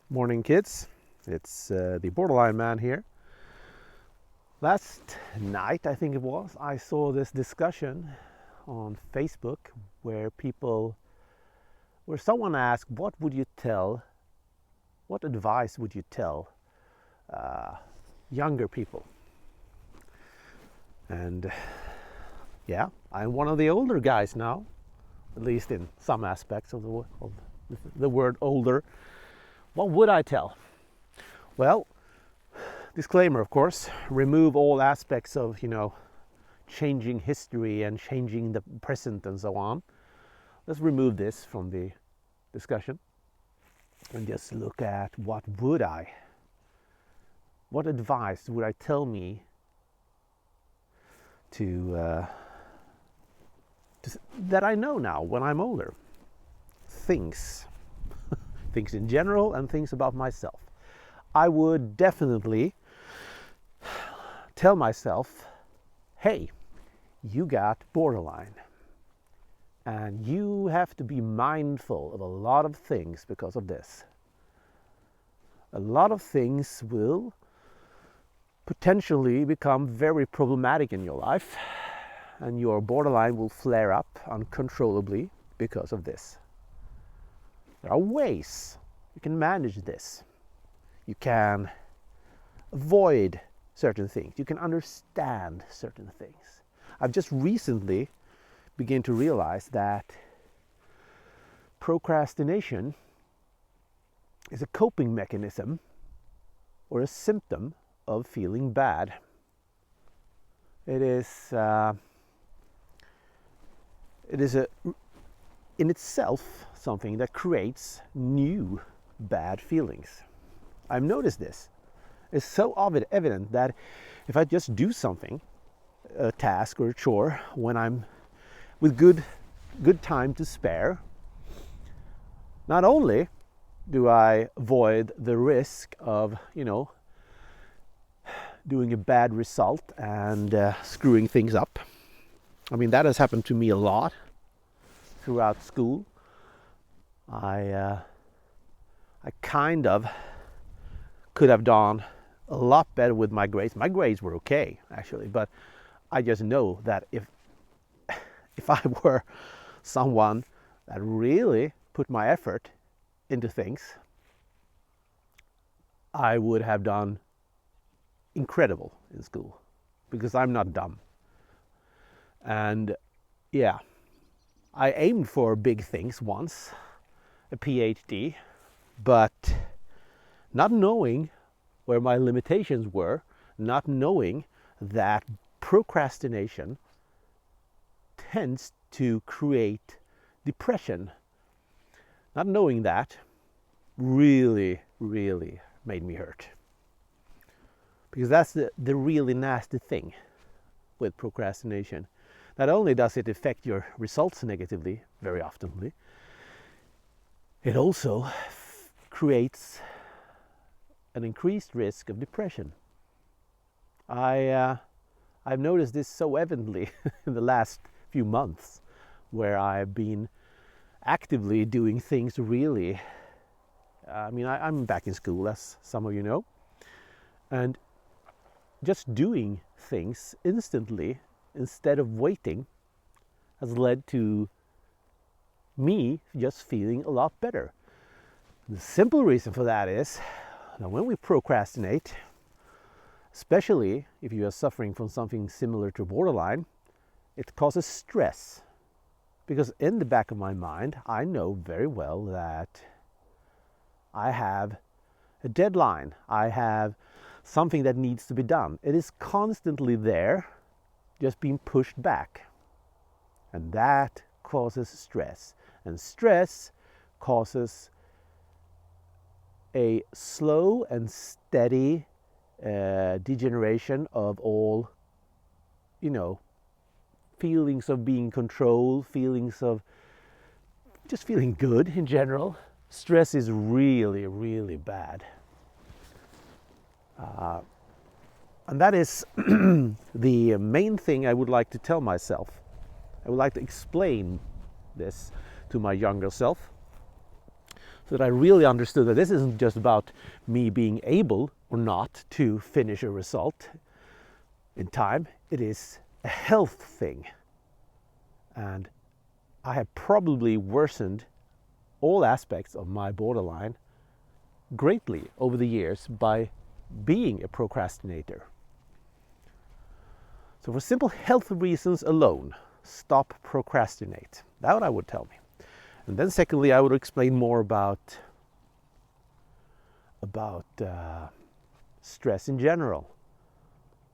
Morning, kids. It's the Borderline Man here. Last night, I think it was, I saw this discussion on Facebook where someone asked, what advice would you tell younger people? And yeah, I'm one of the older guys now, at least in some aspects of the word older. What would I tell? Well, disclaimer, of course, remove all aspects of, changing history and changing the present and so on. Let's remove this from the discussion and just look at what advice would I tell me that I know now when I'm older. Things in general and things about myself. I would definitely tell myself, hey, you got borderline. And you have to be mindful of a lot of things because of this. A lot of things will potentially become very problematic in your life, and your borderline will flare up uncontrollably because of this. There are ways you can manage this. You can avoid certain things. You can understand certain things. I've just recently begun to realize that procrastination is a coping mechanism or a symptom of feeling bad. It is in itself something that creates new bad feelings. I've noticed this. It's so evident that if I just do something, a task or a chore, when I'm with good time to spare, not only do I avoid the risk of, doing a bad result and screwing things up. I mean, that has happened to me a lot throughout school. I kind of could have done a lot better with my grades. My grades were okay, actually, but I just know that if I were someone that really put my effort into things, I would have done incredible in school, because I'm not dumb. And yeah, I aimed for big things once, a PhD, but not knowing where my limitations were, not knowing that procrastination tends to create depression, not knowing that really, really made me hurt. Because that's the really nasty thing with procrastination. Not only does it affect your results negatively, very often, it also creates an increased risk of depression. I've noticed this so evidently in the last few months, where I've been actively doing things really. I'm back in school, as some of you know, and just doing things instantly instead of waiting has led to me just feeling a lot better. The simple reason for that is that when we procrastinate, especially if you are suffering from something similar to borderline, it causes stress. Because in the back of my mind, I know very well that I have a deadline. I have something that needs to be done. It is constantly there, just being pushed back. And that causes stress. And stress causes a slow and steady degeneration of all, feelings of being controlled, feelings of just feeling good in general. Stress is really, really bad. And that is the main thing I would like to tell myself. I would like to explain this to my younger self, so that I really understood that this isn't just about me being able or not to finish a result in time. It is a health thing. And I have probably worsened all aspects of my borderline greatly over the years by being a procrastinator. So for simple health reasons alone, stop procrastinate. That's what I would tell me. And then secondly, I would explain more about stress in general.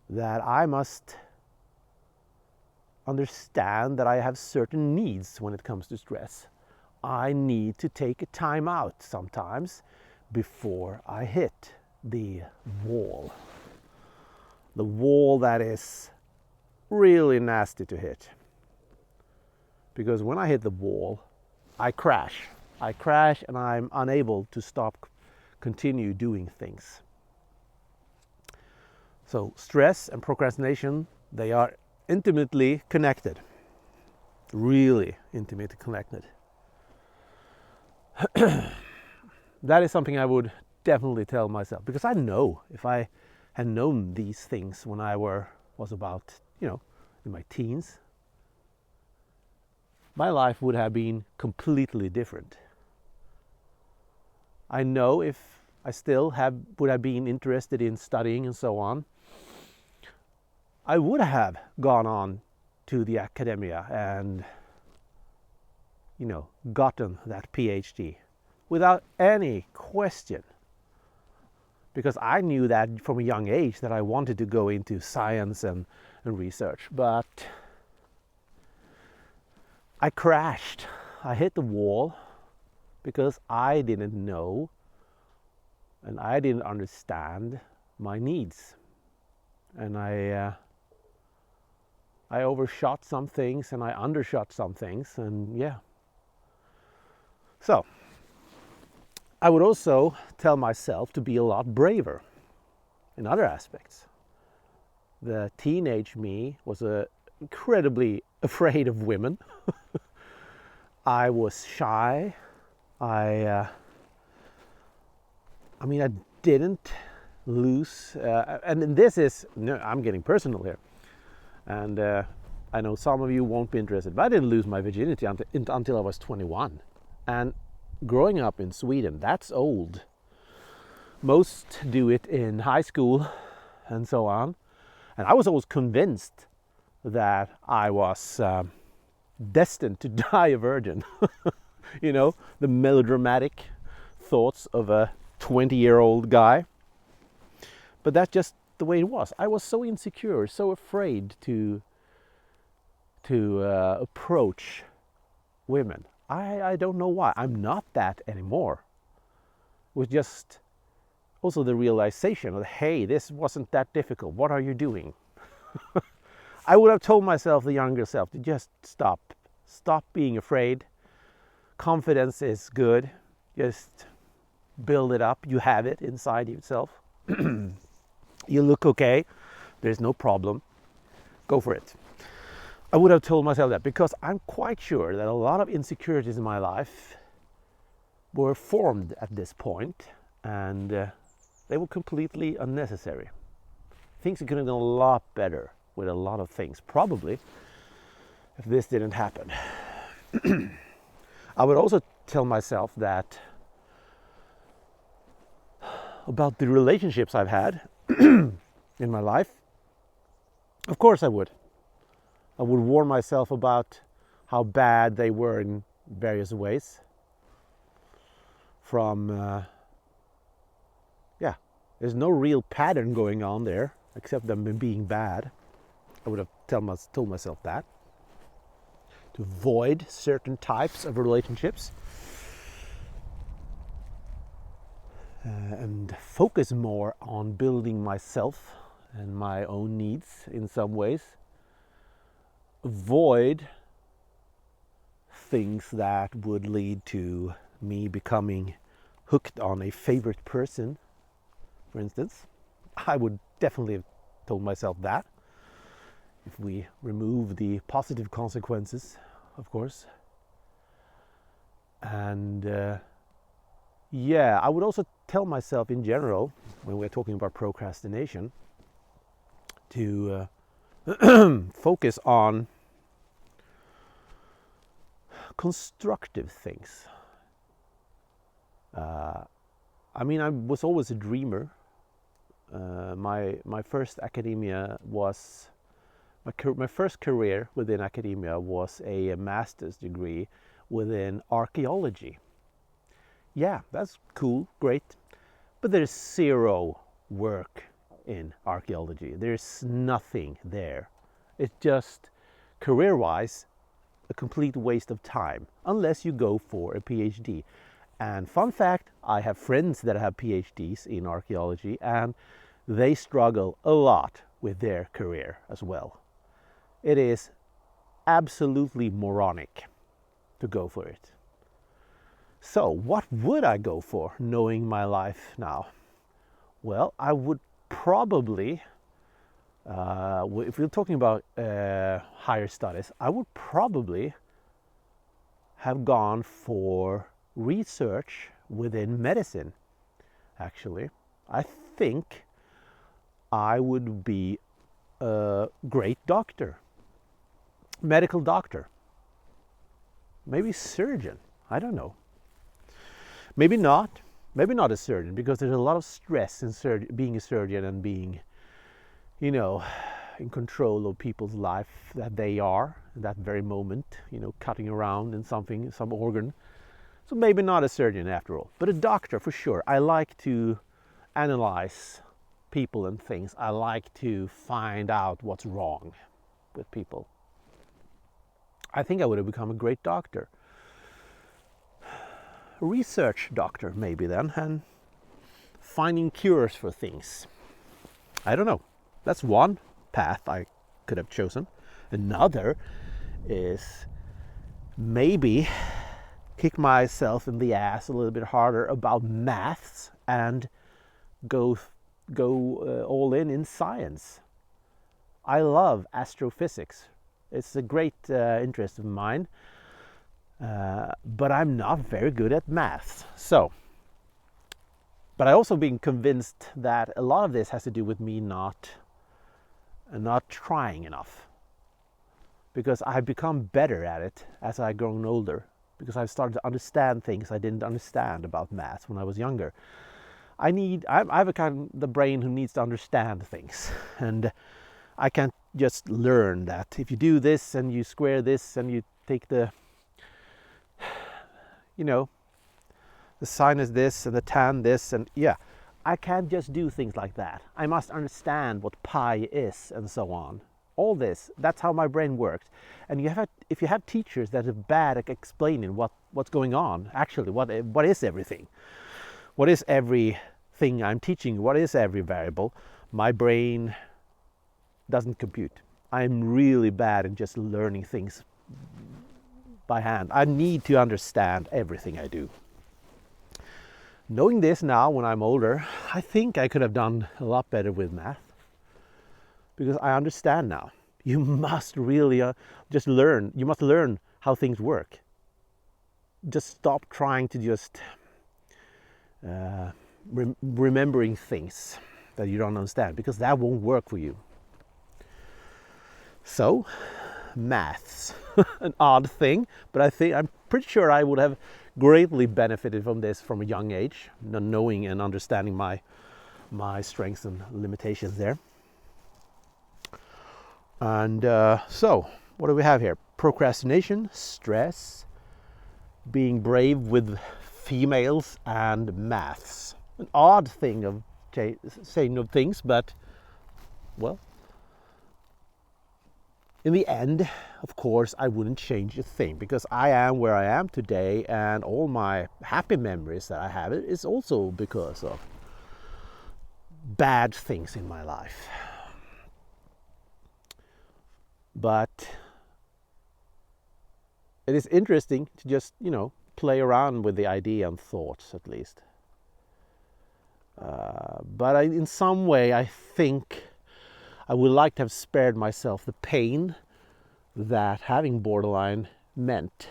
That I must understand that I have certain needs when it comes to stress. I need to take a time out sometimes before I hit the wall. The wall that is really nasty to hit. Because when I hit the wall, I crash. I crash and I'm unable to continue doing things. So stress and procrastination, they are intimately connected. Really intimately connected. That is something I would definitely tell myself, because I know if I had known these things when I was about, in my teens, my life would have been completely different. I know if I still would have been interested in studying and so on, I would have gone on to the academia and, gotten that PhD without any question. Because I knew that from a young age that I wanted to go into science and research. But I crashed. I hit the wall because I didn't know and I didn't understand my needs. And I overshot some things and I undershot some things, and yeah. So I would also tell myself to be a lot braver in other aspects. The teenage me was incredibly afraid of women. I was shy. I didn't lose, and this is, I'm getting personal here, and I know some of you won't be interested, but I didn't lose my virginity until I was 21. And growing up in Sweden, that's old. Most do it in high school and so on. And I was always convinced that I was destined to die a virgin. The melodramatic thoughts of a 20-year-old guy. But that's just the way it was. I was so insecure, so afraid to approach women. I don't know why. I'm not that anymore. It was just also the realization of, hey, this wasn't that difficult. What are you doing? I would have told myself, the younger self, to just stop. Stop being afraid. Confidence is good. Just build it up. You have it inside yourself. You look okay. There's no problem. Go for it. I would have told myself that, because I'm quite sure that a lot of insecurities in my life were formed at this point, and they were completely unnecessary. Things could have gone a lot better with a lot of things, probably, if this didn't happen. I would also tell myself that about the relationships I've had in my life. Of course I would. I would warn myself about how bad they were in various ways. From, there's no real pattern going on there, except them being bad. I would have told myself that. To avoid certain types of relationships. And focus more on building myself and my own needs in some ways. Avoid things that would lead to me becoming hooked on a favorite person, for instance. I would definitely have told myself that. If we remove the positive consequences, of course. And Yeah, I would also tell myself in general, when we're talking about procrastination, to focus on constructive things. I mean, I was always a dreamer. My first academia was my first career within academia was a master's degree within archaeology. Yeah, that's cool, great, but there's zero work in archaeology. There's nothing there. It's just career-wise a complete waste of time unless you go for a PhD. And fun fact, I have friends that have PhDs in archaeology and they struggle a lot with their career as well. It is absolutely moronic to go for it. So what would I go for knowing my life now? Well, I would probably, if we're talking about higher studies, I would probably have gone for research within medicine, actually. I think I would be a great doctor, medical doctor, maybe surgeon, I don't know. Maybe not a surgeon, because there's a lot of stress in being a surgeon and being, in control of people's life that they are in that very moment, cutting around in some organ. So maybe not a surgeon after all, but a doctor for sure. I like to analyze people and things. I like to find out what's wrong with people. I think I would have become a great doctor. A research doctor maybe then, and finding cures for things. I don't know. That's one path I could have chosen. Another is maybe kick myself in the ass a little bit harder about maths and go all in science. I love astrophysics. It's a great interest of mine, but I'm not very good at maths. But I also been convinced that a lot of this has to do with me not trying enough, because I've become better at it as I've grown older, because I've started to understand things I didn't understand about maths when I was younger. I have a kind of the brain who needs to understand things, and I can't just learn that if you do this and you square this and you take the sine is this and the tan this, and I can't just do things like that. I must understand what pi is and so on. All this, that's how my brain works. And if you have teachers that are bad at explaining what's going on, actually, what is everything? What is everything I'm teaching? What is every variable? My brain doesn't compute. I'm really bad in just learning things by hand. I need to understand everything I do. Knowing this now when I'm older, I think I could have done a lot better with math, because I understand now. You must really just learn. You must learn how things work. Just stop trying to just remembering things that you don't understand, because that won't work for you. So, maths, an odd thing, but I'm pretty sure I would have greatly benefited from this from a young age, knowing and understanding my strengths and limitations there. And so, what do we have here? Procrastination, stress, being brave with females, and maths. An odd thing of saying of things, but, well, in the end, of course, I wouldn't change a thing, because I am where I am today, and all my happy memories that I have is also because of bad things in my life. But it is interesting to just, play around with the idea and thoughts, at least. But in some way, I think I would like to have spared myself the pain that having borderline meant.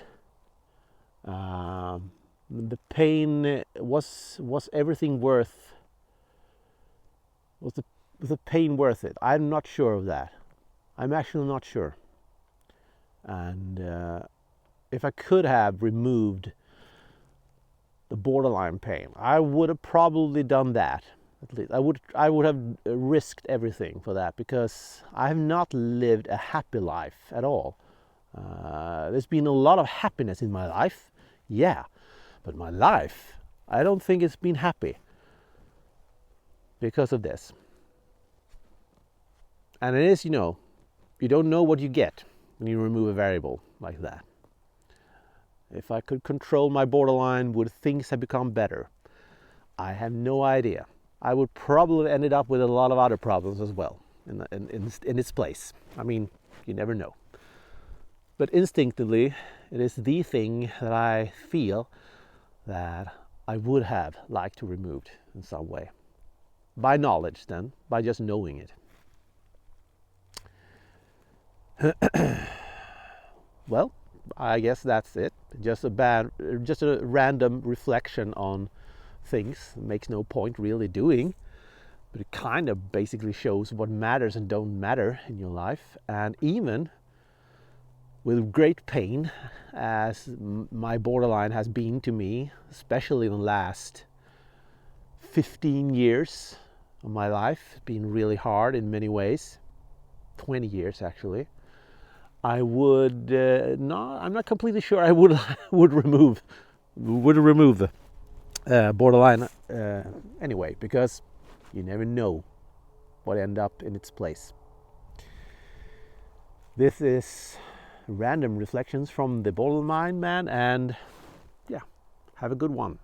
the pain was everything worth, was the pain worth it? I'm not sure of that. I'm actually not sure. And if I could have removed the borderline pain, I would have probably done that. At least I would have risked everything for that, because I have not lived a happy life at all. There's been a lot of happiness in my life, yeah, but my life, I don't think it's been happy because of this. And it is, you don't know what you get when you remove a variable like that. If I could control my borderline, would things have become better? I have no idea. I would probably have ended up with a lot of other problems as well in its place. I mean, you never know. But instinctively, it is the thing that I feel that I would have liked to remove in some way. By knowledge then, by just knowing it. Well, I guess that's it. Just a random reflection on things. It makes no point really doing, but it kind of basically shows what matters and don't matter in your life. And even with great pain, as my borderline has been to me, especially in the last 15 years of my life, it's been really hard in many ways. 20 years actually. I'm not completely sure I would remove the borderline anyway, because you never know what end up in its place. This is random reflections from the Borderline Man, and yeah, have a good one.